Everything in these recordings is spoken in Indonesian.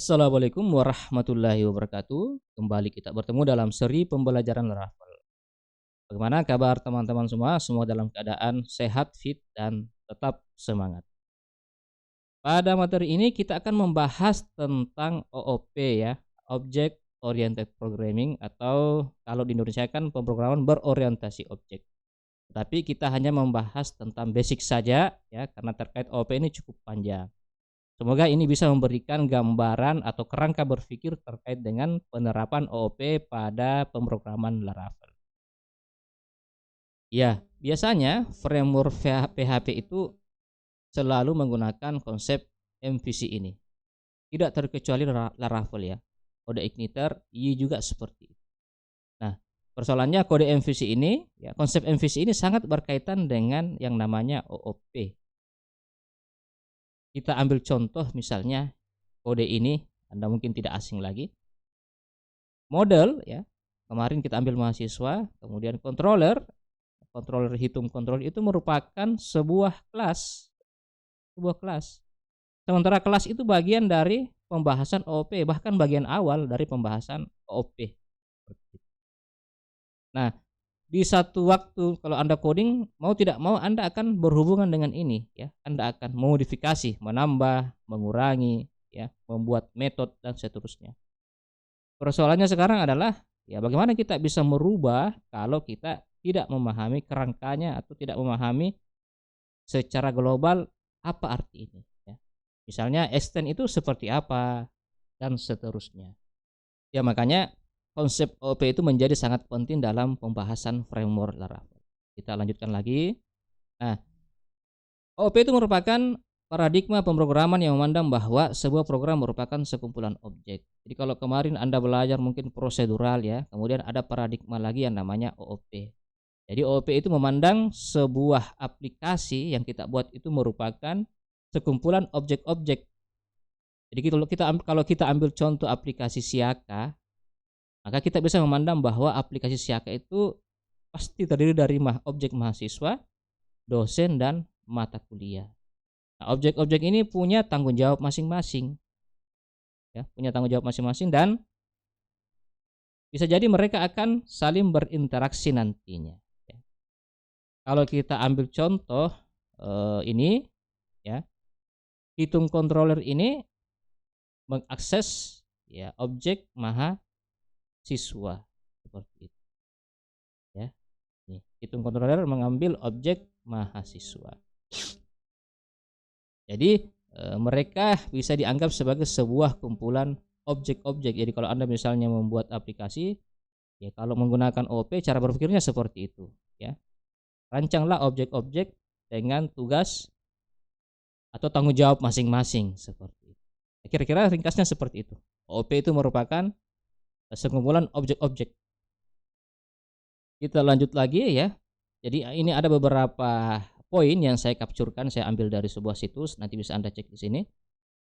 Assalamualaikum warahmatullahi wabarakatuh. Kembali kita bertemu dalam seri pembelajaran Laravel. Bagaimana kabar teman-teman semua? Semua dalam keadaan sehat, fit, dan tetap semangat. Pada materi ini kita akan membahas tentang OOP ya, Object Oriented Programming, atau kalau di Indonesia kan pemrograman berorientasi objek. Tapi kita hanya membahas tentang basic saja ya, karena terkait OOP ini cukup panjang. Semoga ini bisa memberikan gambaran atau kerangka berpikir terkait dengan penerapan OOP pada pemrograman Laravel. Ya, biasanya framework PHP itu selalu menggunakan konsep MVC ini. Tidak terkecuali Laravel ya. Kode igniter I juga seperti itu. Nah, persoalannya kode MVC ini, ya, konsep MVC ini sangat berkaitan dengan yang namanya OOP. Kita ambil contoh misalnya kode ini, Anda mungkin tidak asing lagi. Model ya, kemarin kita ambil mahasiswa, kemudian controller hitung controller itu merupakan sebuah kelas. Sementara kelas itu bagian dari pembahasan OOP, bahkan bagian awal dari pembahasan OOP. Nah, di satu waktu kalau Anda coding, mau tidak mau Anda akan berhubungan dengan ini ya. Anda akan modifikasi, menambah, mengurangi ya, membuat metode dan seterusnya. Persoalannya sekarang adalah ya bagaimana kita bisa merubah kalau kita tidak memahami kerangkanya atau tidak memahami secara global apa arti ini ya. Misalnya extend itu seperti apa dan seterusnya. Ya makanya konsep OOP itu menjadi sangat penting dalam pembahasan framework Laravel. Kita lanjutkan lagi. Nah, OOP itu merupakan paradigma pemrograman yang memandang bahwa sebuah program merupakan sekumpulan objek. Jadi kalau kemarin Anda belajar mungkin prosedural ya, kemudian ada paradigma lagi yang namanya OOP. Jadi OOP itu memandang sebuah aplikasi yang kita buat itu merupakan sekumpulan objek-objek. Jadi kalau kita ambil contoh aplikasi Siaka, maka kita bisa memandang bahwa aplikasi Siaka itu pasti terdiri dari objek mahasiswa, dosen, dan mata kuliah. Nah, objek-objek ini punya tanggung jawab masing-masing. Ya, punya tanggung jawab masing-masing dan bisa jadi mereka akan saling berinteraksi nantinya. Ya. Kalau kita ambil contoh ini, ya, hitung controller ini mengakses ya objek mahasiswa seperti itu. Ya, nih, hitung controller mengambil objek mahasiswa. Jadi mereka bisa dianggap sebagai sebuah kumpulan objek-objek. Jadi kalau Anda misalnya membuat aplikasi, ya kalau menggunakan OOP cara berpikirnya seperti itu, ya. Rancanglah objek-objek dengan tugas atau tanggung jawab masing-masing seperti itu. Kira-kira ringkasnya seperti itu. OOP itu merupakan sekumpulan objek-objek. Kita lanjut lagi ya. Jadi ini ada beberapa poin yang saya capturekan, saya ambil dari sebuah situs, nanti bisa Anda cek di sini.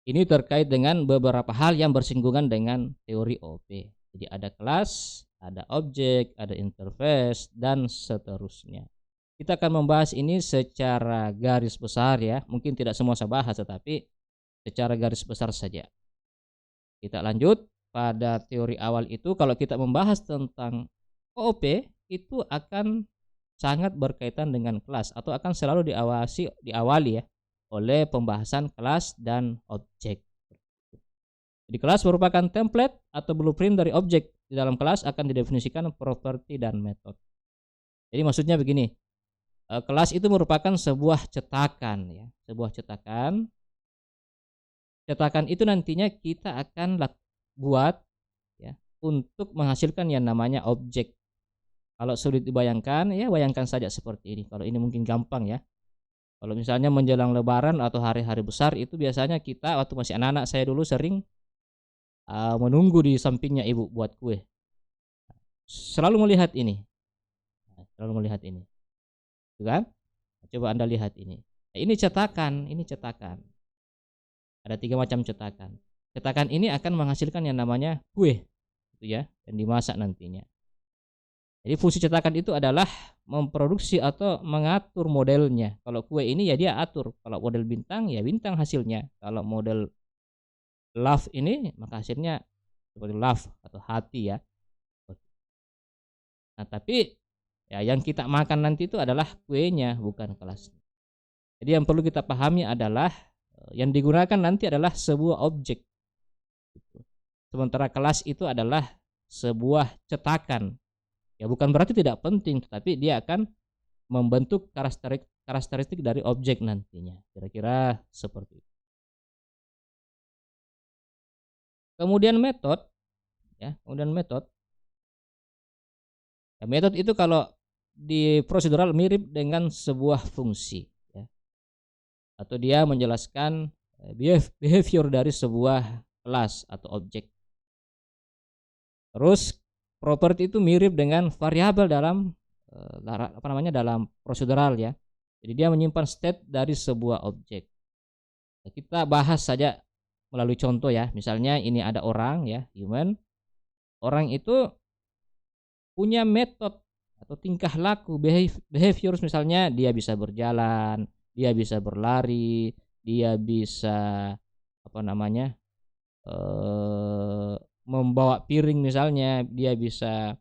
Ini terkait dengan beberapa hal yang bersinggungan dengan teori OOP. Jadi ada kelas, ada objek, ada interface, dan seterusnya. Kita akan membahas ini secara garis besar ya. Mungkin tidak semua saya bahas, tetapi secara garis besar saja. Kita lanjut pada teori awal itu. Kalau kita membahas tentang OOP, itu akan sangat berkaitan dengan kelas atau akan selalu diawali ya oleh pembahasan kelas dan objek. Jadi kelas merupakan template atau blueprint dari objek. Di dalam kelas akan didefinisikan properti dan metode. Jadi maksudnya begini, kelas itu merupakan sebuah cetakan ya, sebuah cetakan. Cetakan itu nantinya kita akan buat ya untuk menghasilkan yang namanya objek. Kalau sulit dibayangkan, ya bayangkan saja seperti ini. Kalau ini mungkin gampang ya. Kalau misalnya menjelang lebaran atau hari-hari besar itu biasanya kita waktu masih anak-anak, saya dulu sering menunggu di sampingnya ibu buat kue. Selalu melihat ini. Selalu melihat ini. Itu kan? Coba Anda lihat ini. Ini cetakan, ini cetakan. Ada 3 macam cetakan. Cetakan ini akan menghasilkan yang namanya kue, gitu ya, dan dimasak nantinya. Jadi fungsi cetakan itu adalah memproduksi atau mengatur modelnya. Kalau kue ini ya dia atur. Kalau model bintang ya bintang hasilnya. Kalau model love ini, maka hasilnya seperti love atau hati ya. Nah, tapi ya yang kita makan nanti itu adalah kuenya, bukan kelasnya. Jadi yang perlu kita pahami adalah yang digunakan nanti adalah sebuah objek gitu. Sementara kelas itu adalah sebuah cetakan. Ya bukan berarti tidak penting, tetapi dia akan membentuk karakteristik dari objek nantinya. Kira-kira seperti itu. Kemudian metode ya, kemudian metode. Ya, metode itu kalau di prosedural mirip dengan sebuah fungsi ya. Atau dia menjelaskan behavior dari sebuah kelas atau objek. Terus properti itu mirip dengan variabel dalam dalam prosedural ya. Jadi dia menyimpan state dari sebuah objek. Nah, kita bahas saja melalui contoh ya. Misalnya ini ada orang ya, human. Orang itu punya metode atau tingkah laku behavior, misalnya dia bisa berjalan, dia bisa berlari, dia bisa membawa piring misalnya, dia bisa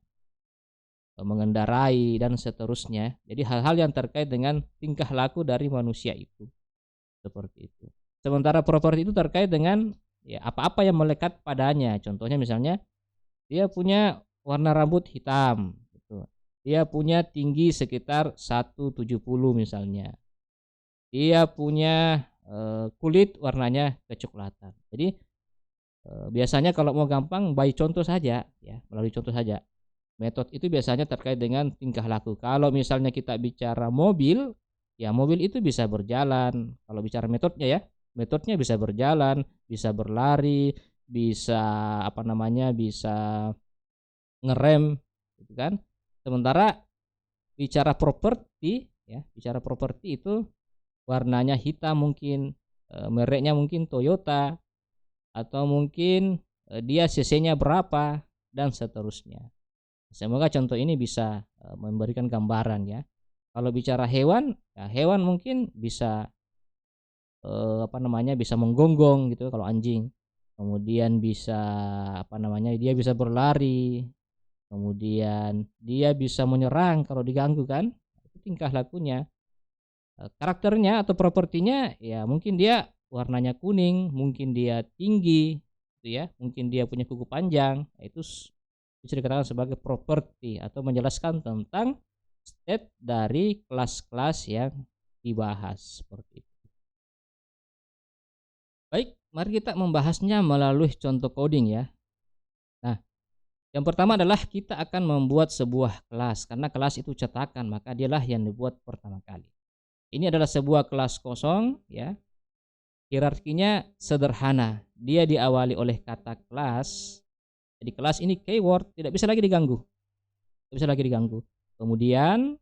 mengendarai dan seterusnya. Jadi hal-hal yang terkait dengan tingkah laku dari manusia itu. Seperti itu. Sementara properti itu terkait dengan ya apa-apa yang melekat padanya. Contohnya misalnya dia punya warna rambut hitam gitu. Dia punya tinggi sekitar 170 misalnya. Dia punya kulit warnanya kecoklatan. Jadi biasanya kalau mau gampang by contoh saja ya, melalui contoh saja. Metode itu biasanya terkait dengan tingkah laku. Kalau misalnya kita bicara mobil, ya mobil itu bisa berjalan. Kalau bicara metodenya ya, metodenya bisa berjalan, bisa berlari, bisa bisa ngerem, gitu kan. Sementara bicara properti, ya, bicara properti itu warnanya hitam mungkin, mereknya mungkin Toyota, atau mungkin dia cc-nya berapa dan seterusnya. Semoga contoh ini bisa memberikan gambaran ya. Kalau bicara hewan, ya hewan mungkin bisa bisa menggonggong gitu kalau anjing. Kemudian bisa dia bisa berlari. Kemudian dia bisa menyerang kalau diganggu kan. Itu tingkah lakunya. Karakternya atau propertinya ya mungkin dia warnanya kuning, mungkin dia tinggi gitu ya, mungkin dia punya kuku panjang. Nah, itu bisa dikatakan sebagai properti atau menjelaskan tentang state dari kelas-kelas yang dibahas seperti itu. Baik, mari kita membahasnya melalui contoh coding ya. Nah, yang pertama adalah kita akan membuat sebuah kelas, karena kelas itu cetakan, maka dialah yang dibuat pertama kali. Ini adalah sebuah kelas kosong ya. Hierarkinya sederhana. Dia diawali oleh kata kelas. Jadi kelas ini keyword, tidak bisa lagi diganggu. Tidak bisa lagi diganggu. Kemudian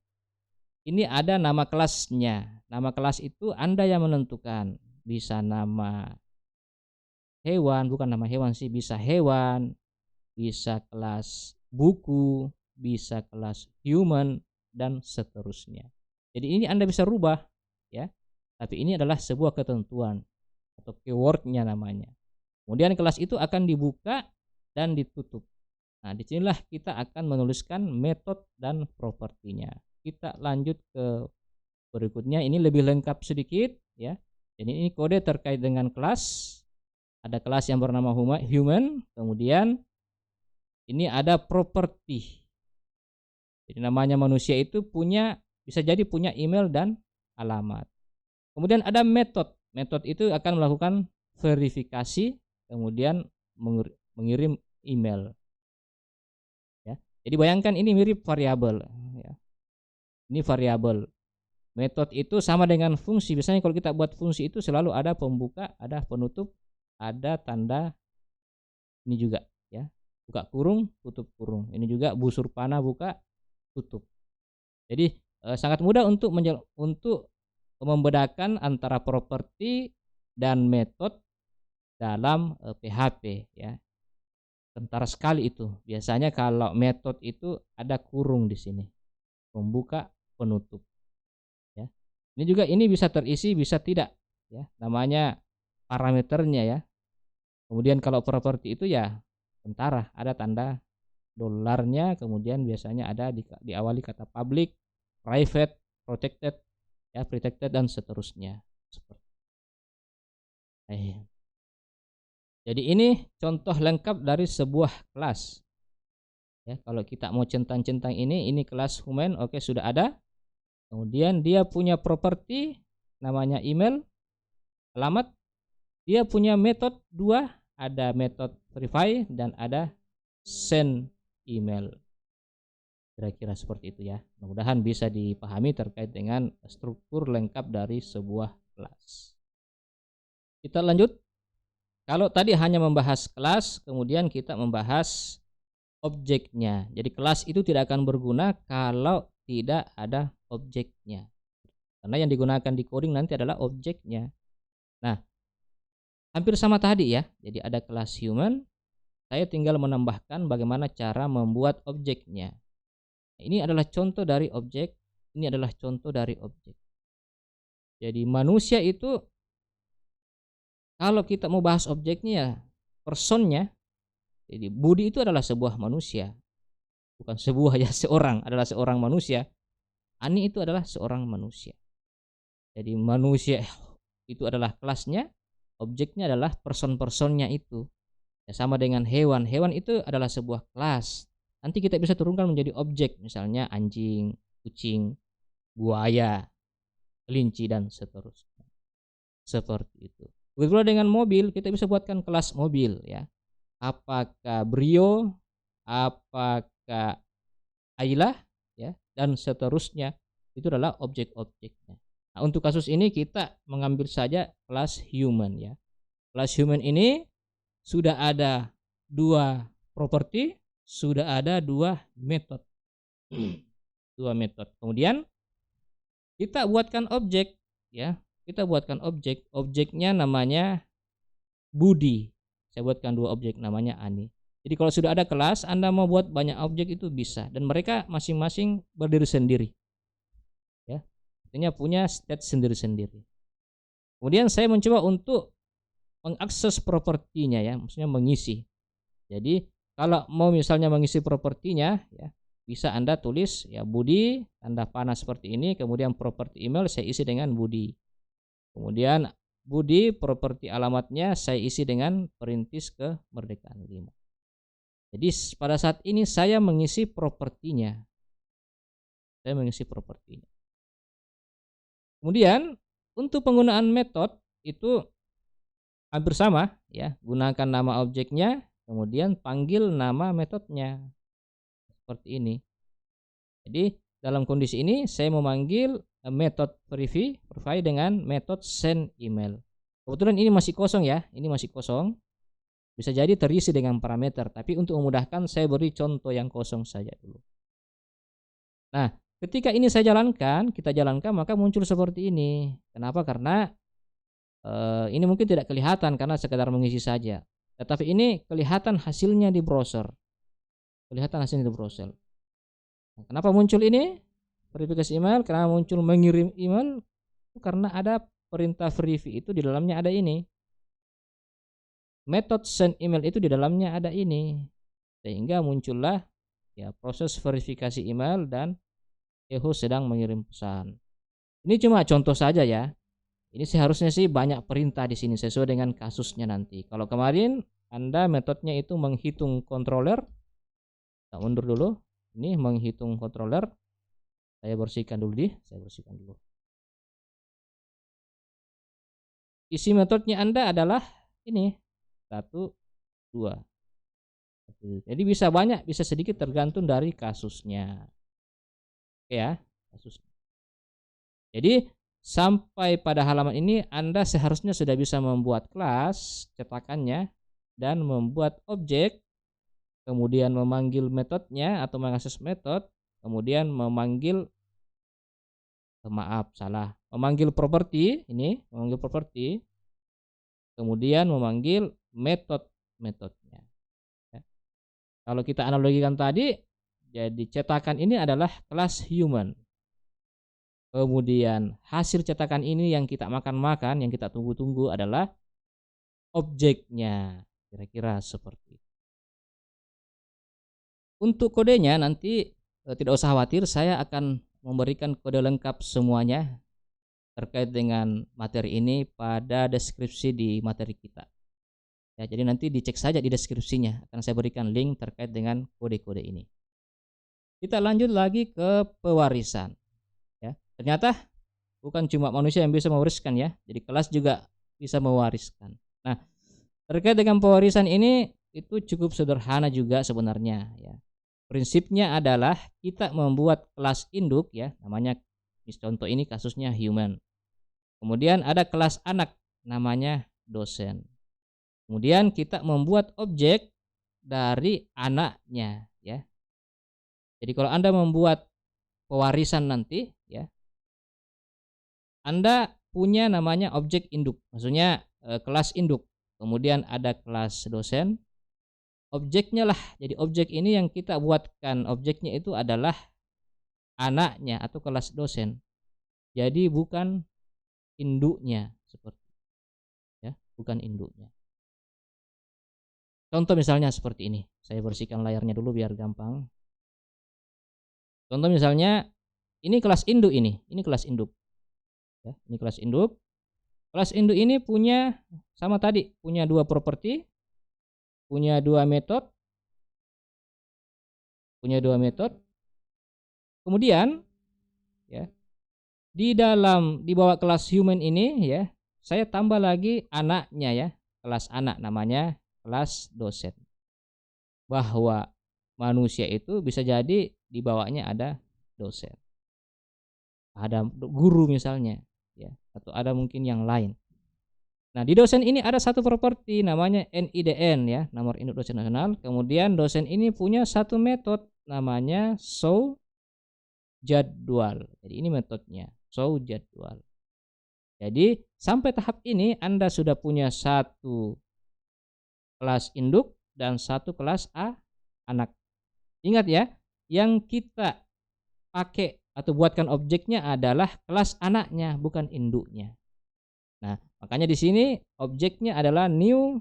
ini ada nama kelasnya. Nama kelas itu Anda yang menentukan. Bisa nama hewan, bukan nama hewan sih, bisa hewan, bisa kelas buku, bisa kelas human, dan seterusnya. Jadi ini Anda bisa rubah ya. Tapi ini adalah sebuah ketentuan atau keywordnya namanya. Kemudian kelas itu akan dibuka dan ditutup. Nah, disinilah kita akan menuliskan metode dan propertinya. Kita lanjut ke berikutnya. Ini lebih lengkap sedikit ya. Jadi ini kode terkait dengan kelas. Ada kelas yang bernama human. Kemudian ini ada properti. Jadi namanya manusia itu bisa jadi punya email dan alamat. Kemudian ada metode. Metode itu akan melakukan verifikasi, kemudian mengirim email. Ya. Jadi bayangkan ini mirip variabel. Ya. Ini variabel. Metode itu sama dengan fungsi. Biasanya kalau kita buat fungsi itu selalu ada pembuka, ada penutup, ada tanda ini juga. Ya. Buka kurung, tutup kurung. Ini juga busur panah buka, tutup. Jadi sangat mudah untuk membedakan antara properti dan metode dalam PHP ya. Kentara sekali itu. Biasanya kalau metode itu ada kurung di sini. Pembuka, penutup. Ya. Ini bisa terisi, bisa tidak ya. Namanya parameternya ya. Kemudian kalau properti itu ya tentara, ada tanda dolarnya, kemudian biasanya ada diawali kata public, private, protected, ya protected dan seterusnya. Jadi ini contoh lengkap dari sebuah kelas. Ya, kalau kita mau centang-centang ini kelas human, oke sudah ada. Kemudian dia punya properti namanya email, alamat. Dia punya metode dua, ada metode verify dan ada send email. Kira-kira seperti itu ya. Mudah-mudahan bisa dipahami terkait dengan struktur lengkap dari sebuah kelas. Kita lanjut. Kalau tadi hanya membahas kelas, kemudian kita membahas objeknya. Jadi kelas itu tidak akan berguna kalau tidak ada objeknya. Karena yang digunakan di coding nanti adalah objeknya. Nah, hampir sama tadi ya. Jadi ada kelas human, saya tinggal menambahkan bagaimana cara membuat objeknya. Ini adalah contoh dari objek, ini adalah contoh dari objek. Jadi manusia itu kalau kita mau bahas objeknya ya personnya. Jadi Budi itu adalah sebuah manusia. Bukan sebuah ya, seorang, adalah seorang manusia. Ani itu adalah seorang manusia. Jadi manusia itu adalah kelasnya, objeknya adalah person-personnya itu. Ya, sama dengan hewan. Hewan itu adalah sebuah kelas. Nanti kita bisa turunkan menjadi objek, misalnya anjing, kucing, buaya, kelinci dan seterusnya. Seperti itu. Begitu pula dengan mobil, kita bisa buatkan kelas mobil ya. Apakah Brio, apakah Ayla ya, dan seterusnya. Itu adalah objek-objeknya. Nah, untuk kasus ini kita mengambil saja kelas human ya. Kelas human ini sudah ada dua properti, sudah ada dua metode. Dua metode. Kemudian kita buatkan objek ya. Kita buatkan objek. Objeknya namanya Budi. Saya buatkan dua objek namanya Ani. Jadi kalau sudah ada kelas, Anda mau buat banyak objek itu bisa, dan mereka masing-masing berdiri sendiri. Ya. Artinya punya state sendiri-sendiri. Kemudian saya mencoba untuk mengakses propertinya ya, maksudnya mengisi. Jadi kalau mau misalnya mengisi propertinya ya, bisa Anda tulis ya Budi tanda panah seperti ini, kemudian properti email saya isi dengan Budi. Kemudian Budi properti alamatnya saya isi dengan Perintis Kemerdekaan 5. Jadi pada saat ini saya mengisi propertinya. Saya mengisi propertinya. Kemudian untuk penggunaan metode itu hampir sama ya, gunakan nama objeknya, kemudian panggil nama metodenya. Seperti ini. Jadi dalam kondisi ini saya memanggil metode verify dengan metode send email. Kebetulan ini masih kosong ya, ini masih kosong. Bisa jadi terisi dengan parameter, tapi untuk memudahkan saya beri contoh yang kosong saja dulu. Nah, ketika ini saya jalankan, kita jalankan, maka muncul seperti ini. Kenapa? Karena ini mungkin tidak kelihatan karena sekedar mengisi saja. Tetapi ini kelihatan hasilnya di browser. Kelihatan hasilnya di browser. Nah, kenapa muncul ini? Verifikasi email, karena muncul mengirim email, karena ada perintah verify itu di dalamnya ada ini. Metode send email itu di dalamnya ada ini. Sehingga muncullah ya proses verifikasi email dan Eho sedang mengirim pesan. Ini cuma contoh saja ya. Ini seharusnya sih banyak perintah di sini sesuai dengan kasusnya nanti. Kalau kemarin Anda metodenya itu menghitung controller. Kita mundur dulu. Ini menghitung controller. Saya bersihkan dulu Isi metodenya Anda adalah ini 1, 2. Jadi bisa banyak, bisa sedikit tergantung dari kasusnya. Oke ya, kasusnya. Jadi sampai pada halaman ini Anda seharusnya sudah bisa membuat kelas cetakannya dan membuat objek, kemudian memanggil metodenya atau mengakses metode, kemudian memanggil memanggil properti ini, memanggil properti, kemudian memanggil metodenya. Ya. Kalau kita analogikan tadi, jadi cetakan ini adalah kelas human. Kemudian hasil cetakan ini yang kita makan, yang kita tunggu-tunggu adalah objeknya. Kira-kira seperti itu. Untuk kodenya nanti tidak usah khawatir, saya akan memberikan kode lengkap semuanya terkait dengan materi ini pada deskripsi di materi kita. Ya, jadi nanti dicek saja di deskripsinya, akan saya berikan link terkait dengan kode-kode ini. Kita lanjut lagi ke pewarisan. Ya, ternyata bukan cuma manusia yang bisa mewariskan ya, jadi kelas juga bisa mewariskan. Nah, terkait dengan pewarisan ini itu cukup sederhana juga sebenarnya ya. Prinsipnya adalah kita membuat kelas induk ya, namanya contoh ini kasusnya human. Kemudian ada kelas anak namanya dosen. Kemudian kita membuat objek dari anaknya ya. Jadi kalau Anda membuat pewarisan nanti ya, Anda punya namanya objek induk. Maksudnya kelas induk. Kemudian ada kelas dosen. Objeknya lah. Jadi objek ini yang kita buatkan, objeknya itu adalah anaknya atau kelas dosen. Jadi bukan induknya seperti ya, bukan induknya. Contoh misalnya seperti ini. Saya bersihkan layarnya dulu biar gampang. Contoh misalnya ini kelas induk ini kelas induk. Ya, ini kelas induk. Kelas induk ini punya sama tadi, punya dua properti, punya dua metode. Kemudian ya, di bawah kelas human ini ya, saya tambah lagi anaknya ya, kelas anak namanya kelas dosen. Bahwa manusia itu bisa jadi di bawahnya ada dosen, ada guru misalnya ya, atau ada mungkin yang lain. Nah, di dosen ini ada satu properti namanya NIDN ya, nomor induk dosen nasional. Kemudian dosen ini punya satu metode namanya show jadwal. Jadi ini metodenya, show jadwal. Jadi sampai tahap ini Anda sudah punya satu kelas induk dan satu kelas anak. Ingat ya, yang kita pakai atau buatkan objeknya adalah kelas anaknya, bukan induknya. Nah, makanya di sini objeknya adalah new,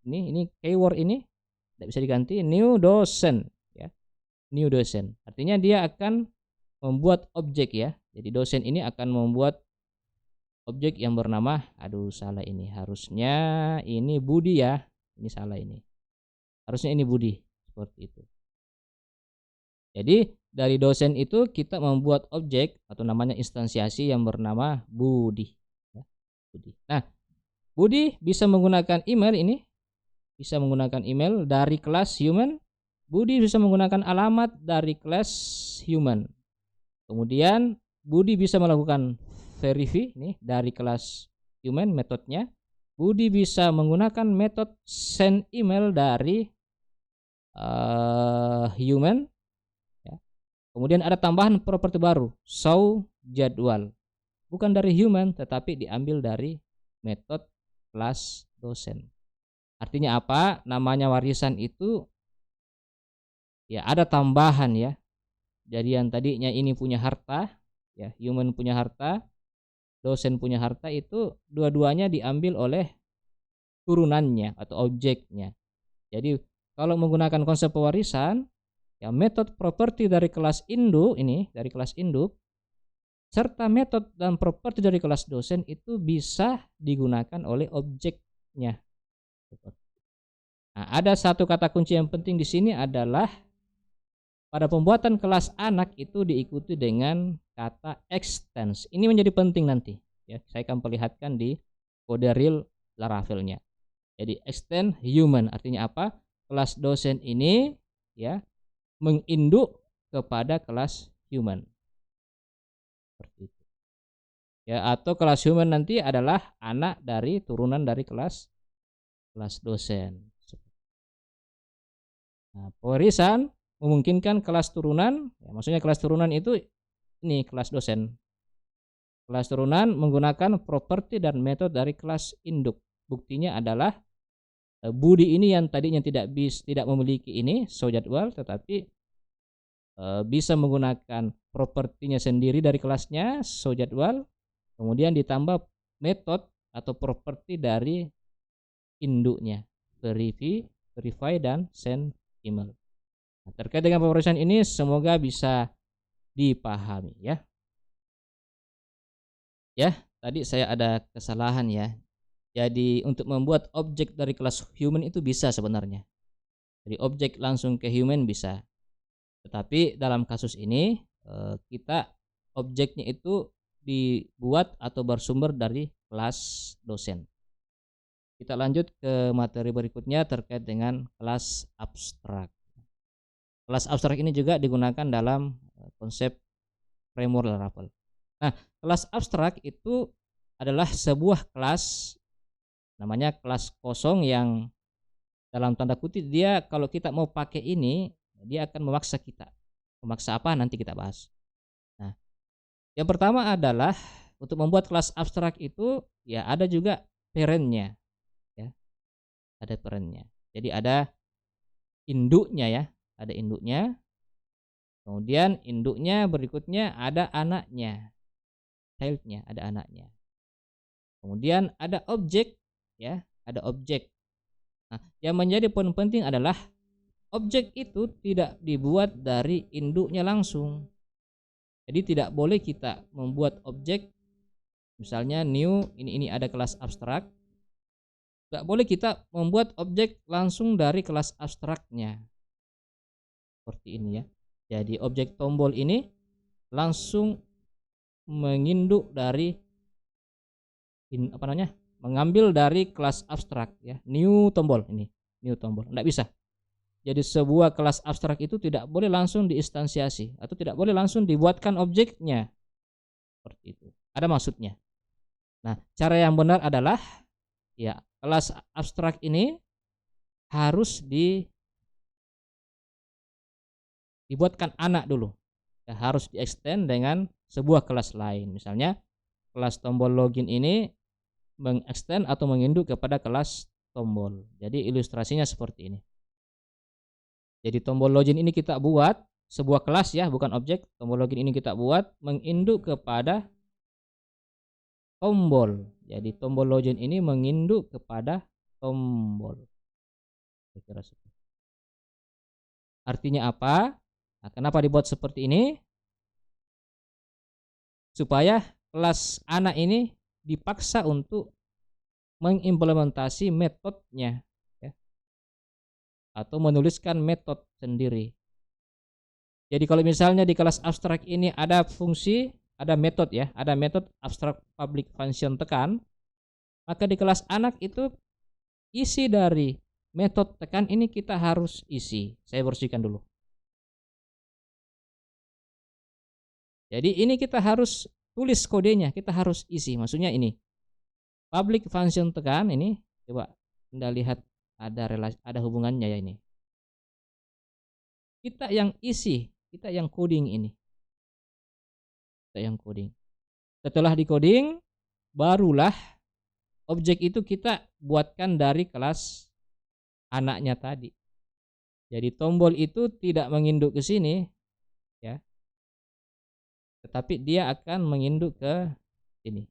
ini keyword ini tidak bisa diganti, new dosen ya. New dosen. Artinya dia akan membuat objek ya. Jadi dosen ini akan membuat objek yang bernama, salah ini. Harusnya ini Budi ya. Ini salah ini. Harusnya ini Budi, seperti itu. Jadi dari dosen itu kita membuat objek atau namanya instansiasi yang bernama Budi. Budi. Nah, Budi bisa menggunakan email ini, bisa menggunakan email dari kelas human. Budi bisa menggunakan alamat dari kelas human. Kemudian Budi bisa melakukan verify ini dari kelas human metodenya. Budi bisa menggunakan metode send email dari human. Ya. Kemudian ada tambahan properti baru, show jadwal. Bukan dari human, tetapi diambil dari metode kelas dosen. Artinya apa? Namanya warisan itu ya ada tambahan ya. Jadi yang tadinya ini punya harta, ya human punya harta, dosen punya harta, itu dua-duanya diambil oleh turunannya atau objeknya. Jadi kalau menggunakan konsep pewarisan, ya metode properti dari kelas induk ini, dari kelas induk, serta metode dan properti dari kelas dosen itu bisa digunakan oleh objeknya. Nah, ada satu kata kunci yang penting di sini adalah pada pembuatan kelas anak itu diikuti dengan kata extends. Ini menjadi penting nanti. Ya, saya akan perlihatkan di kode real Laravelnya. Jadi extend human artinya apa? Kelas dosen ini ya menginduk kepada kelas human. Seperti itu. Ya, atau kelas human nanti adalah anak dari turunan dari kelas dosen. Nah, pewarisan memungkinkan kelas turunan, ya, maksudnya kelas turunan itu ini kelas dosen. Kelas turunan menggunakan properti dan metode dari kelas induk. Buktinya adalah Budi ini yang tadinya tidak memiliki ini show jadwal, tetapi bisa menggunakan propertinya sendiri dari kelasnya show jadwal, kemudian ditambah metode atau properti dari induknya. verify dan send email. Nah, terkait dengan pemrosesan ini semoga bisa dipahami ya. Ya, tadi saya ada kesalahan ya. Jadi untuk membuat objek dari kelas human itu bisa sebenarnya. Jadi objek langsung ke human bisa. Tetapi dalam kasus ini kita objeknya itu dibuat atau bersumber dari kelas dosen. Kita lanjut ke materi berikutnya terkait dengan kelas abstrak. Kelas abstrak ini juga digunakan dalam konsep framework Laravel. Nah, kelas abstrak itu adalah sebuah kelas, namanya kelas kosong, yang dalam tanda kutip dia kalau kita mau pakai ini dia akan memaksa kita. Memaksa apa nanti kita bahas. Nah, yang pertama adalah untuk membuat kelas abstrak itu ya ada juga parent-nya ya. Ada parent-nya. Jadi ada induknya ya, ada induknya. Kemudian induknya berikutnya ada anaknya. Childnya, ada anaknya. Kemudian ada objek ya, ada objek. Nah, yang menjadi poin penting adalah objek itu tidak dibuat dari induknya langsung. Jadi tidak boleh kita membuat objek misalnya new, ini ada kelas abstrak. Tidak boleh kita membuat objek langsung dari kelas abstraknya. Seperti ini ya. Jadi objek tombol ini langsung menginduk dari mengambil dari kelas abstrak ya. New tombol ini, new tombol. Tidak bisa. Jadi sebuah kelas abstrak itu tidak boleh langsung diinstansiasi atau tidak boleh langsung dibuatkan objeknya. Seperti itu. Ada maksudnya. Nah, cara yang benar adalah ya, kelas abstrak ini harus dibuatkan anak dulu. Ya, harus di-extend dengan sebuah kelas lain. Misalnya kelas tombol login ini mengextend atau menginduk kepada kelas tombol. Jadi ilustrasinya seperti ini. Jadi tombol login ini kita buat sebuah kelas ya, bukan objek. Tombol login ini kita buat menginduk kepada tombol. Jadi tombol login ini menginduk kepada tombol. Artinya apa? Nah, kenapa dibuat seperti ini? Supaya kelas anak ini dipaksa untuk mengimplementasi metodenya ya, atau menuliskan metode sendiri. Jadi kalau misalnya di kelas abstrak ini ada fungsi, ada metode ya, ada metode abstrak public function tekan, maka di kelas anak itu isi dari metode tekan ini kita harus isi. Saya bersihkan dulu. Jadi ini kita harus tulis kodenya, kita harus isi. Maksudnya ini public function tekan ini, coba Anda lihat ada hubungannya ya ini. Kita yang isi, kita yang coding ini. Kita yang coding. Setelah di coding, barulah objek itu kita buatkan dari kelas anaknya tadi. Jadi tombol itu tidak menginduk ke sini ya. Tetapi dia akan menginduk ke sini.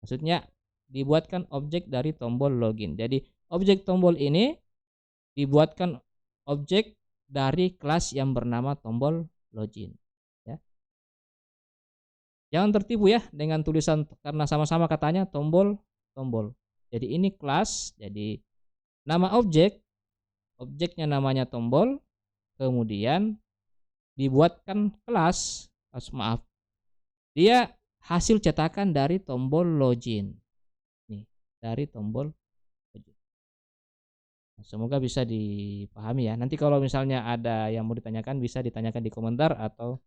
Maksudnya dibuatkan objek dari tombol login. Jadi objek tombol ini dibuatkan objek dari kelas yang bernama tombol login ya. Jangan tertipu ya dengan tulisan karena sama-sama katanya tombol. Jadi ini kelas, jadi nama objeknya namanya tombol, kemudian dibuatkan kelas. Maaf, dia hasil cetakan dari tombol login nih, dari tombol login. Semoga bisa dipahami ya. Nanti kalau misalnya ada yang mau ditanyakan bisa ditanyakan di komentar atau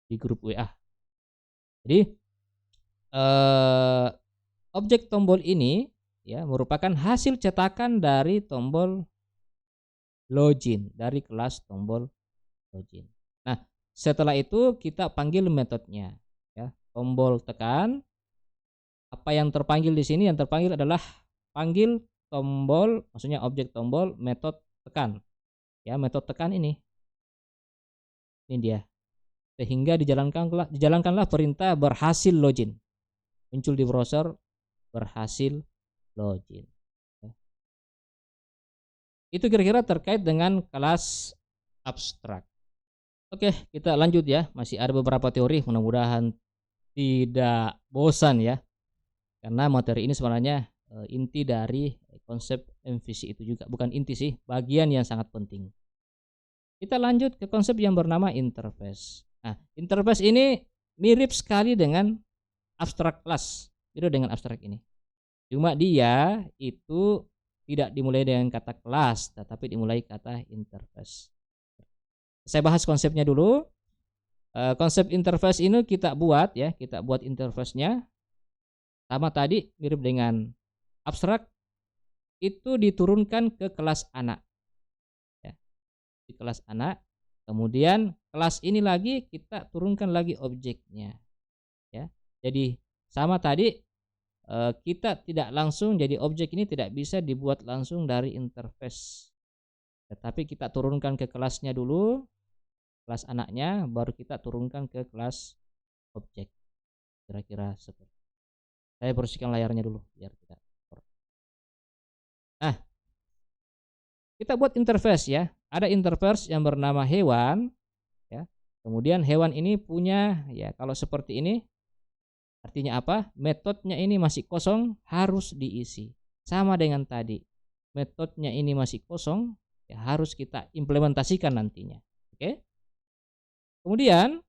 di grup WA. Jadi objek tombol ini ya merupakan hasil cetakan dari tombol login, dari kelas tombol login. Nah, setelah itu kita panggil metodenya ya, tombol tekan. Apa yang terpanggil di sini? Yang terpanggil adalah panggil tombol, maksudnya objek tombol metode tekan. Ya, metode tekan ini. Ini dia. Sehingga dijalankanlah perintah berhasil login. Muncul di browser berhasil login. Itu kira-kira terkait dengan kelas abstrak. Oke, kita lanjut ya. Masih ada beberapa teori, mudah-mudahan tidak bosan ya. Karena materi ini sebenarnya inti dari konsep MVC itu juga. Bukan inti sih, bagian yang sangat penting. Kita lanjut ke konsep yang bernama interface. Nah, interface ini mirip sekali dengan abstrak class. Mirip dengan abstrak ini. Cuma dia itu tidak dimulai dengan kata kelas, tetapi dimulai kata interface. Saya bahas konsepnya dulu. Konsep interface ini kita buat ya, kita buat interface-nya. Sama tadi mirip dengan abstrak, itu diturunkan ke kelas anak. Ya, di kelas anak. Kemudian kelas ini lagi kita turunkan lagi objeknya. Ya, jadi sama tadi. Kita tidak langsung, jadi objek ini tidak bisa dibuat langsung dari interface, tetapi kita turunkan ke kelasnya dulu, kelas anaknya, baru kita turunkan ke kelas objek. Kira-kira seperti. Saya bersihkan layarnya dulu biar tidak. Nah, kita buat interface ya. Ada interface yang bernama hewan, ya. Kemudian hewan ini punya ya, kalau seperti ini. Artinya apa? Metodenya ini masih kosong, harus diisi. Sama dengan tadi. Metodenya ini masih kosong, ya harus kita implementasikan nantinya. Oke? Kemudian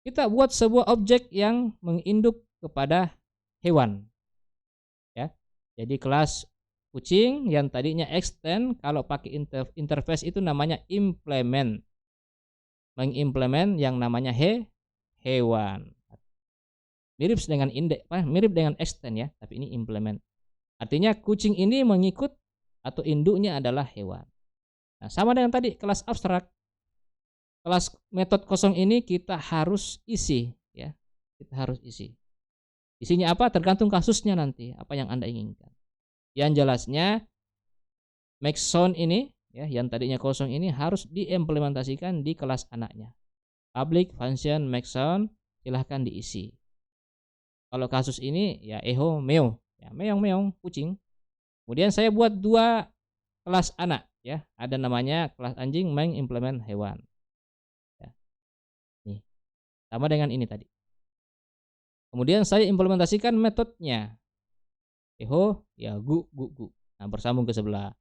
kita buat sebuah objek yang menginduk kepada hewan. Ya. Jadi kelas kucing yang tadinya extend, kalau pakai interface itu namanya implement. Mengimplement yang namanya hewan. Mirip dengan mirip dengan extend ya, tapi ini implement. Artinya kucing ini mengikut atau induknya adalah hewan. Nah, sama dengan tadi kelas abstrak. Kelas metode kosong ini kita harus isi ya. Kita harus isi. Isinya apa? Tergantung kasusnya nanti, apa yang Anda inginkan. Yang jelasnya make sound ini ya, yang tadinya kosong ini harus diimplementasikan di kelas anaknya. Public function make sound silahkan diisi. Kalau kasus ini ya eho meow, ya meong kucing. Kemudian saya buat dua kelas anak ya, ada namanya kelas anjing mengimplement hewan. Ya. Nih, sama dengan ini tadi. Kemudian saya implementasikan metodenya. Eho ya gu. Nah, bersambung ke sebelah.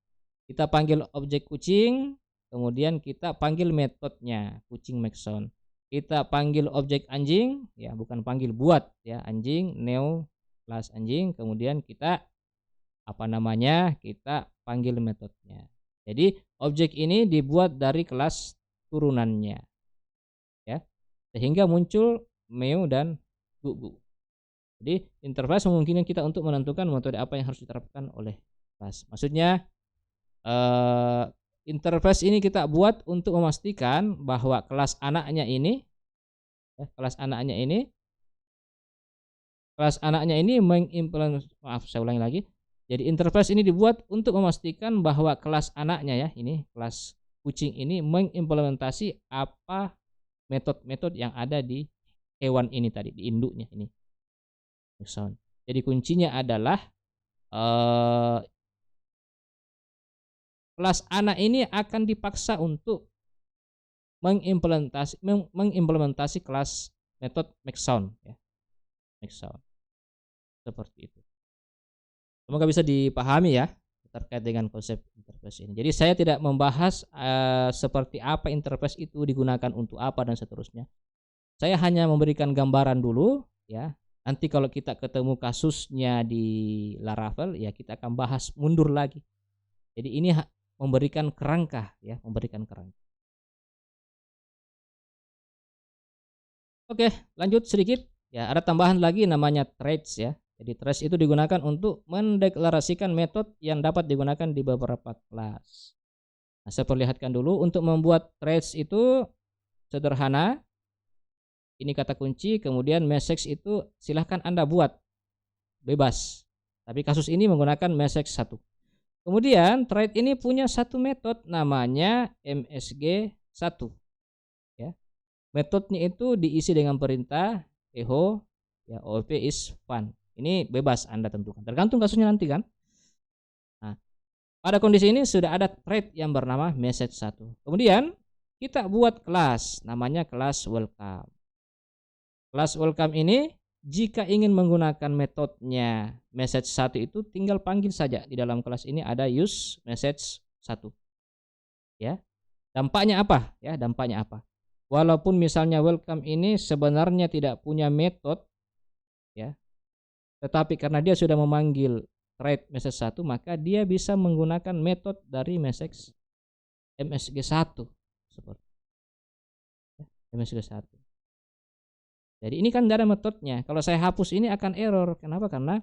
Kita panggil objek kucing, kemudian kita panggil metodenya kucing make sound. Kita panggil objek anjing, ya bukan panggil, buat ya anjing new kelas anjing, kemudian kita kita panggil metodenya. Jadi objek ini dibuat dari kelas turunannya, ya sehingga muncul meu dan gu. Jadi interface memungkinkan kita untuk menentukan metode apa yang harus diterapkan oleh kelas. Maksudnya interface ini kita buat untuk memastikan bahwa kelas anaknya ini ya, kelas anaknya ini saya ulangi lagi. Jadi interface ini dibuat untuk memastikan bahwa kelas anaknya ya, ini kelas kucing ini mengimplementasi apa metode-metode yang ada di hewan ini tadi, di induknya ini. Jadi kuncinya adalah kelas anak ini akan dipaksa untuk mengimplementasi kelas metode make sound ya. Make sound. Seperti itu. Semoga bisa dipahami ya terkait dengan konsep interface ini. Jadi saya tidak membahas seperti apa interface itu digunakan untuk apa dan seterusnya. Saya hanya memberikan gambaran dulu ya. Nanti kalau kita ketemu kasusnya di Laravel ya kita akan bahas mundur lagi. Jadi ini memberikan kerangka ya, memberikan kerangka. Oke, lanjut sedikit. Ya, ada tambahan lagi namanya threads ya. Jadi threads itu digunakan untuk mendeklarasikan metode yang dapat digunakan di beberapa kelas. Nah, saya perlihatkan dulu untuk membuat threads itu sederhana. Ini kata kunci, kemudian message itu silahkan Anda buat bebas. Tapi kasus ini menggunakan message 1. Kemudian thread ini punya satu metode namanya msg1 ya. Metodenya itu diisi dengan perintah echo ya op is fun. Ini bebas Anda tentukan, tergantung kasusnya nanti kan. Nah, Pada kondisi ini sudah ada thread yang bernama message1. Kemudian kita buat kelas, namanya kelas welcome. Kelas welcome ini jika ingin menggunakan metodenya message1 itu tinggal panggil saja. Di dalam kelas ini ada use message1. Ya. Dampaknya apa? Ya, dampaknya apa? Walaupun misalnya welcome ini sebenarnya tidak punya metode, ya, tetapi karena dia sudah memanggil thread message1, maka dia bisa menggunakan metode dari message MSG1 seperti MSG1. Jadi ini kan tidak ada metodenya. Kalau saya hapus ini akan error. Kenapa? Karena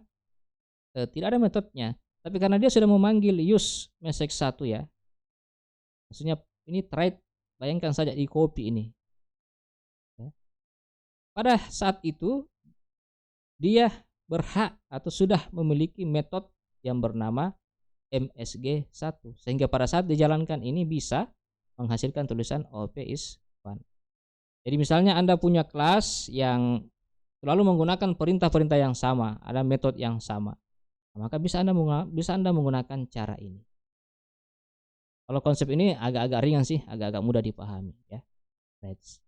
tidak ada metodenya. Tapi karena dia sudah memanggil use message1, ya. Maksudnya ini thread, bayangkan saja di copy ini. Ya. Pada saat itu dia berhak atau sudah memiliki metode yang bernama MSG1, sehingga pada saat dijalankan ini bisa menghasilkan tulisan OP is 1. Jadi misalnya Anda punya kelas yang selalu menggunakan perintah-perintah yang sama, ada metode yang sama, maka bisa Anda menggunakan cara ini. Kalau konsep ini agak-agak ringan sih, agak-agak mudah dipahami, ya. Threads.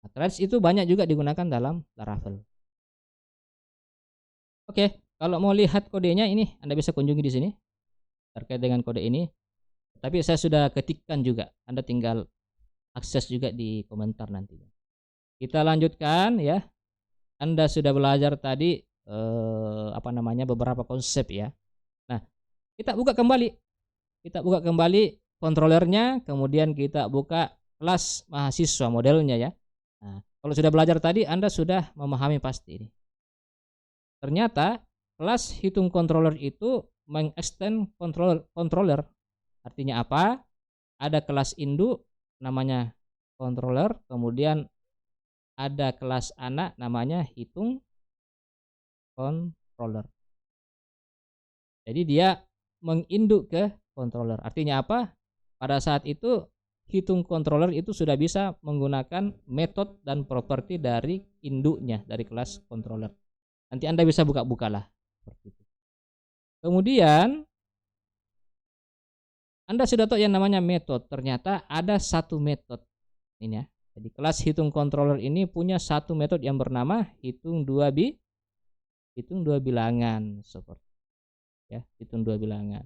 Nah, threads itu banyak juga digunakan dalam Laravel. Oke, kalau mau lihat kodenya ini Anda bisa kunjungi di sini terkait dengan kode ini. Tapi saya sudah ketikkan juga, Anda tinggal akses juga di komentar nantinya. Kita lanjutkan, ya. Anda sudah belajar tadi beberapa konsep, ya. Nah, kita buka kembali. Kita buka kembali kontrolernya, kemudian kita buka kelas mahasiswa modelnya, ya. Nah, kalau sudah belajar tadi Anda sudah memahami pasti ini. Ternyata kelas hitung controller itu mengextend controller. Artinya apa? Ada kelas induk namanya controller, kemudian ada kelas anak namanya hitung controller. Jadi dia menginduk ke controller. Artinya apa? Pada saat itu hitung controller itu sudah bisa menggunakan metode dan properti dari induknya, dari kelas controller. Nanti Anda bisa buka-bukalah seperti itu. Kemudian Anda sudah tahu yang namanya metode. Ternyata ada satu metode ini, ya. Jadi kelas hitung controller ini punya satu metode yang bernama hitung dua bilangan seperti, ya, hitung dua bilangan.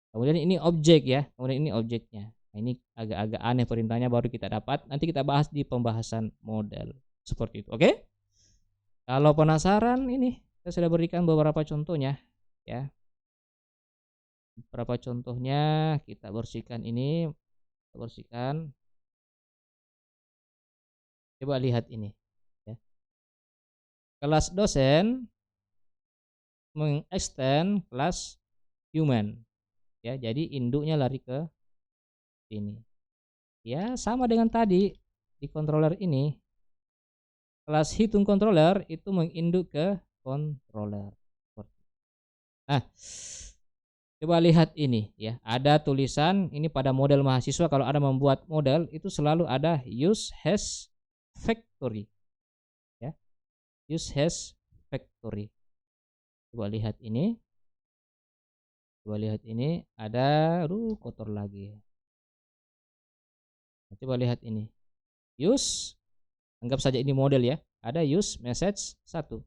Kemudian ini objek, ya. Kemudian ini objeknya. Nah, ini agak-agak aneh perintahnya, baru kita dapat. Nanti kita bahas di pembahasan model seperti itu. Oke? Kalau penasaran, ini saya sudah berikan beberapa contohnya, ya. Beberapa contohnya kita bersihkan ini, kita bersihkan. Coba lihat ini, ya. Kelas dosen mengextend kelas human, ya. Jadi induknya lari ke sini. Ya, sama dengan tadi di controller ini. Kelas hitung controller itu menginduk ke controller. Nah, coba lihat ini, ya. Ada tulisan ini pada model mahasiswa. Kalau ada membuat model itu selalu ada use has factory, ya. Use has factory. Coba lihat ini. Coba lihat ini, ada kotor lagi. Nah, coba lihat ini. Use, anggap saja ini model, ya. Ada use message 1.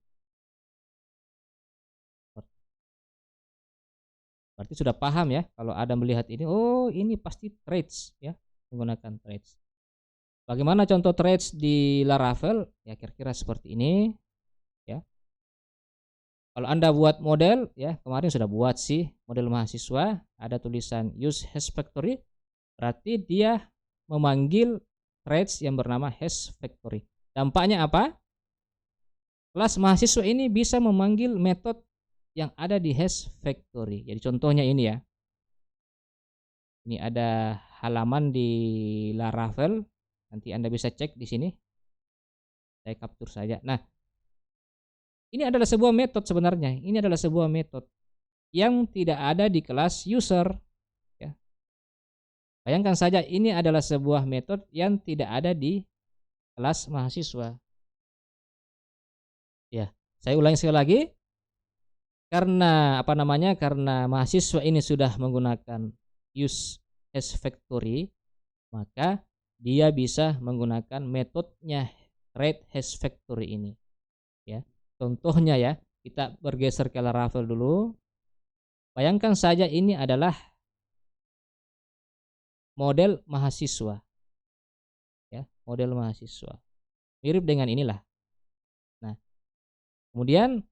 Berarti sudah paham, ya. Kalau ada melihat ini, oh ini pasti threads, ya. Menggunakan threads. Bagaimana contoh threads di Laravel? Ya, kira-kira seperti ini, ya. Kalau Anda buat model, ya, kemarin sudah buat sih model mahasiswa, ada tulisan use has factory, berarti dia memanggil threads yang bernama has factory. Dampaknya apa? Kelas mahasiswa ini bisa memanggil metode yang ada di has factory. Jadi contohnya ini, ya. Ini ada halaman di Laravel, nanti Anda bisa cek di sini. Saya capture saja. Nah, ini adalah sebuah metode sebenarnya. Ini adalah sebuah metode yang tidak ada di kelas user, ya. Bayangkan saja ini adalah sebuah metode yang tidak ada di kelas mahasiswa. Ya, saya ulangi sekali lagi. Karena apa namanya? Karena mahasiswa ini sudah menggunakan use as factory, maka dia bisa menggunakan metodenya read hash factory ini, ya. Contohnya ya, kita bergeser ke Laravel dulu. Bayangkan saja ini adalah model mahasiswa, ya, model mahasiswa. Mirip dengan inilah. Nah, kemudian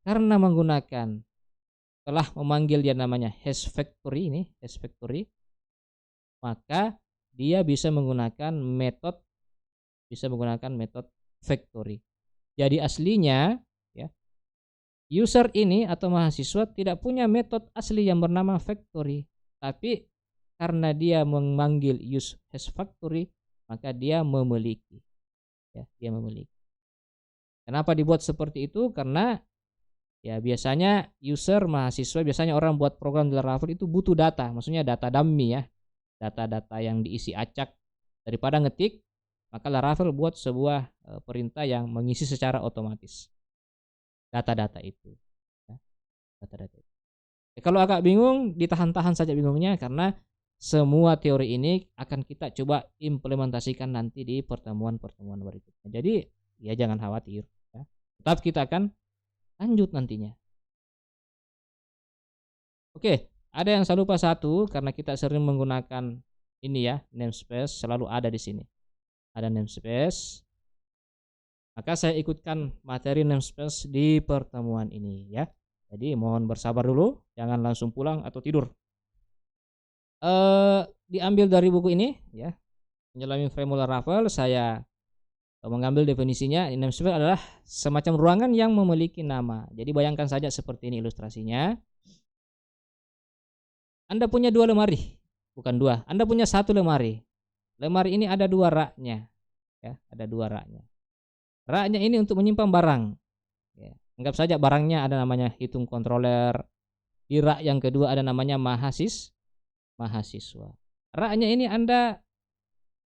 karena menggunakan telah memanggil dia namanya hash factory ini, hash factory, maka dia bisa menggunakan metode factory. Jadi aslinya ya, user ini atau mahasiswa tidak punya metode asli yang bernama factory, tapi karena dia memanggil use hash factory, maka dia memiliki, ya, dia memiliki. Kenapa dibuat seperti itu? Karena ya biasanya user mahasiswa, biasanya orang buat program di Laravel itu butuh data, maksudnya data dummy ya, data-data yang diisi acak. Daripada ngetik, maka Laravel buat sebuah perintah yang mengisi secara otomatis data-data itu, ya, data-data itu. Kalau agak bingung, ditahan-tahan saja bingungnya, karena semua teori ini akan kita coba implementasikan nanti di pertemuan-pertemuan berikutnya. Jadi ya jangan khawatir, ya. Tetap kita akan lanjut nantinya. Oke, ada yang saya lupa satu, karena kita sering menggunakan ini ya, namespace selalu ada di sini. Ada namespace. Maka saya ikutkan materi namespace di pertemuan ini ya. Jadi mohon bersabar dulu, jangan langsung pulang atau tidur. Diambil dari buku ini ya, Menyelami Framework Laravel. Saya mengambil definisinya. Namespace adalah semacam ruangan yang memiliki nama. Jadi bayangkan saja seperti ini ilustrasinya. Anda punya dua lemari, bukan dua. Anda punya satu lemari. Lemari ini ada dua raknya, ya, ada dua raknya. Raknya ini untuk menyimpan barang. Ya, anggap saja barangnya ada namanya hitung controller. Di rak yang kedua ada namanya mahasiswa. Raknya ini Anda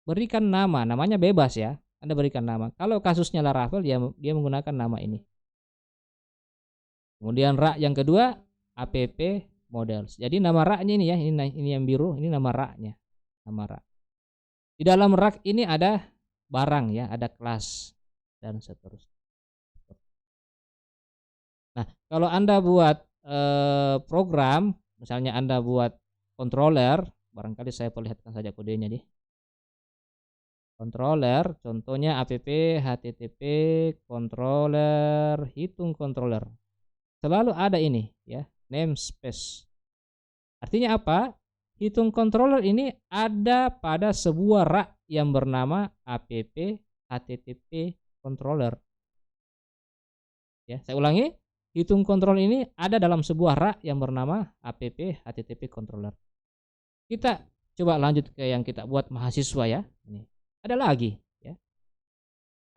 berikan nama, namanya bebas ya. Anda berikan nama. Kalau kasusnya Laravel dia menggunakan nama ini. Kemudian rak yang kedua app models. Jadi nama raknya ini ya, ini yang biru, ini nama raknya. Nama rak. Di dalam rak ini ada barang ya, ada kelas dan seterusnya. Nah, kalau Anda buat program, misalnya Anda buat controller, barangkali saya perlihatkan saja kodenya nih. Controller, contohnya app http controller hitung controller. Selalu ada ini ya, namespace. Artinya apa? Hitung controller ini ada pada sebuah rak yang bernama app http controller. Ya, saya ulangi. Hitung controller ini ada dalam sebuah rak yang bernama app http controller. Kita coba lanjut ke yang kita buat mahasiswa ya. Ini ada lagi ya.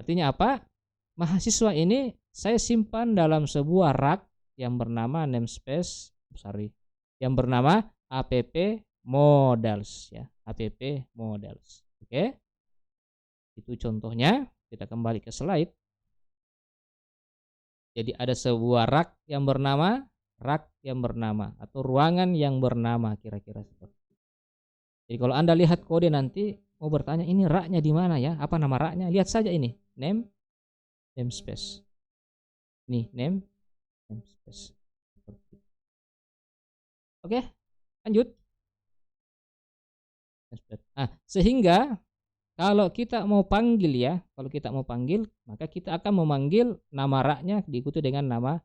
Artinya apa? Mahasiswa ini saya simpan dalam sebuah rak yang bernama namespace, yang bernama app models ya, app models. Oke. Itu contohnya. Kita kembali ke slide. Jadi ada sebuah rak yang bernama atau ruangan yang bernama, kira-kira seperti itu. Jadi kalau Anda lihat kode nanti mau bertanya ini raknya di mana ya? Apa nama raknya? Lihat saja ini, namespace. Nih, namespace. Oke, lanjut. Nah, sehingga kalau kita mau panggil ya, maka kita akan memanggil nama raknya diikuti dengan nama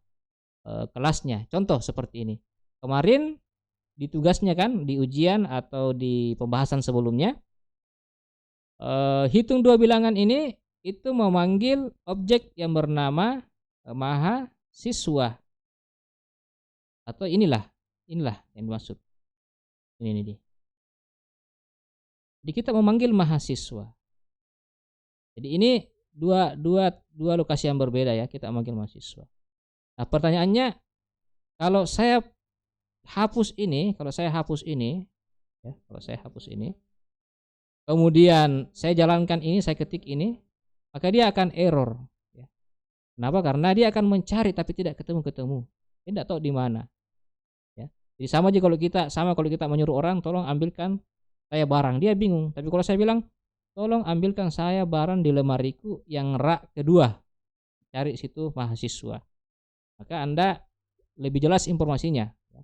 kelasnya. Contoh seperti ini. Kemarin di tugasnya kan, di ujian atau di pembahasan sebelumnya, hitung dua bilangan ini itu memanggil objek yang bernama mahasiswa. Atau inilah yang dimaksud. Ini nih. Jadi kita memanggil mahasiswa. Jadi ini dua lokasi yang berbeda ya, kita memanggil mahasiswa. Nah, pertanyaannya, kalau saya hapus ini, kemudian saya jalankan ini, saya ketik ini, maka dia akan error ya. Kenapa? Karena dia akan mencari tapi tidak ketemu. dia tidak tahu di mana, ya. Jadi sama kalau kita menyuruh orang tolong ambilkan saya barang, dia bingung. Tapi kalau saya bilang tolong ambilkan saya barang di lemariku yang rak kedua, cari situ mahasiswa, maka Anda lebih jelas informasinya, ya.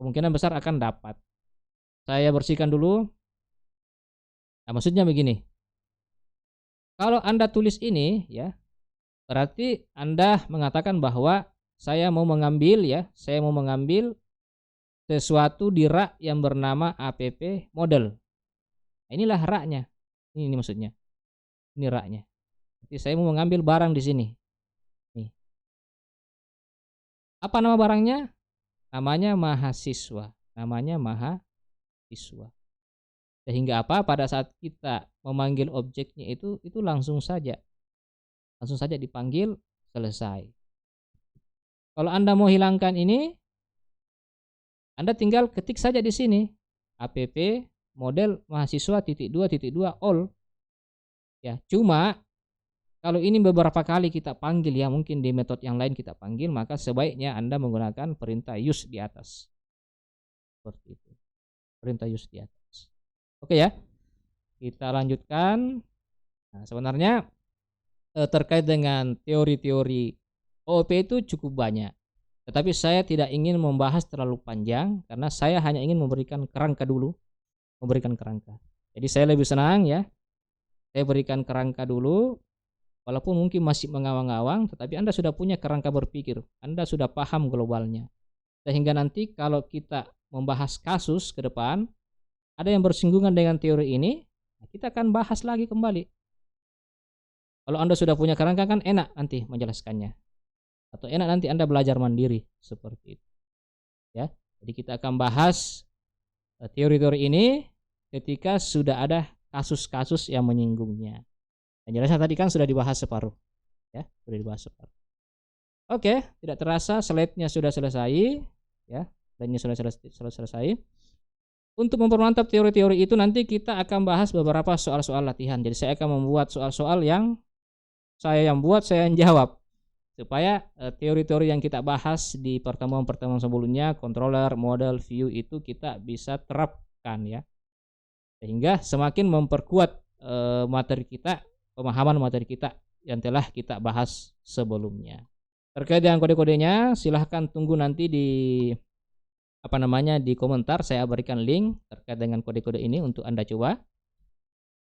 Kemungkinan besar akan dapat. Saya bersihkan dulu. Nah, maksudnya begini, kalau Anda tulis ini, ya, berarti Anda mengatakan bahwa saya mau mengambil, ya, saya mau mengambil sesuatu di rak yang bernama app model. Nah, inilah raknya. Ini maksudnya. Ini raknya. Jadi saya mau mengambil barang di sini. Nih. Apa nama barangnya? Namanya mahasiswa. Namanya mahasiswa. Sehingga apa? Pada saat kita memanggil objeknya itu langsung saja dipanggil, selesai. Kalau Anda mau hilangkan ini, Anda tinggal ketik saja di sini app model mahasiswa .2.2 all. Ya, cuma kalau ini beberapa kali kita panggil, ya, mungkin di metode yang lain kita panggil, maka sebaiknya Anda menggunakan perintah use di atas. Seperti itu. Perintah use di atas. Oke, ya. Kita lanjutkan. Nah, sebenarnya terkait dengan teori-teori OOP itu cukup banyak. Tetapi saya tidak ingin membahas terlalu panjang karena saya hanya ingin memberikan kerangka dulu, Jadi saya lebih senang, ya, saya berikan kerangka dulu, walaupun mungkin masih mengawang-awang, tetapi Anda sudah punya kerangka berpikir, Anda sudah paham globalnya. Sehingga nanti kalau kita membahas kasus ke depan, ada yang bersinggungan dengan teori ini, kita akan bahas lagi kembali. Kalau Anda sudah punya kerangka kan enak nanti menjelaskannya. Atau enak nanti Anda belajar mandiri seperti itu. Ya. Jadi kita akan bahas teori-teori ini ketika sudah ada kasus-kasus yang menyinggungnya. Dan jelasnya tadi kan sudah dibahas separuh. Ya, sudah dibahas separuh. Oke, tidak terasa slide-nya sudah selesai, ya. Slide-nya sudah selesai. Untuk mempermantap teori-teori itu nanti kita akan bahas beberapa soal-soal latihan. Jadi saya akan membuat soal-soal yang saya yang jawab. Supaya teori-teori yang kita bahas di pertemuan-pertemuan sebelumnya, controller, model, view itu kita bisa terapkan, ya. Sehingga semakin memperkuat materi kita, pemahaman materi kita yang telah kita bahas sebelumnya. Terkait dengan kode-kodenya, silahkan tunggu nanti di di komentar, saya berikan link terkait dengan kode-kode ini untuk Anda coba.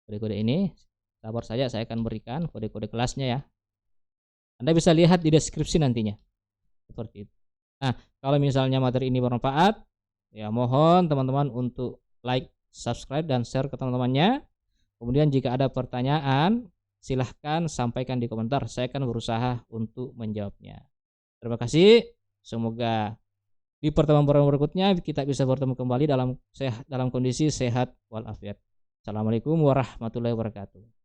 Kode-kode ini, sabar saja, saya akan berikan kode-kode kelasnya, ya. Anda bisa lihat di deskripsi nantinya. Seperti itu. Nah, kalau misalnya materi ini bermanfaat, ya mohon teman-teman untuk like, subscribe, dan share ke teman-temannya. Kemudian jika ada pertanyaan, silahkan sampaikan di komentar. Saya akan berusaha untuk menjawabnya. Terima kasih. Semoga di pertemuan berikutnya kita bisa bertemu kembali dalam kondisi sehat walafiat. Assalamualaikum warahmatullahi wabarakatuh.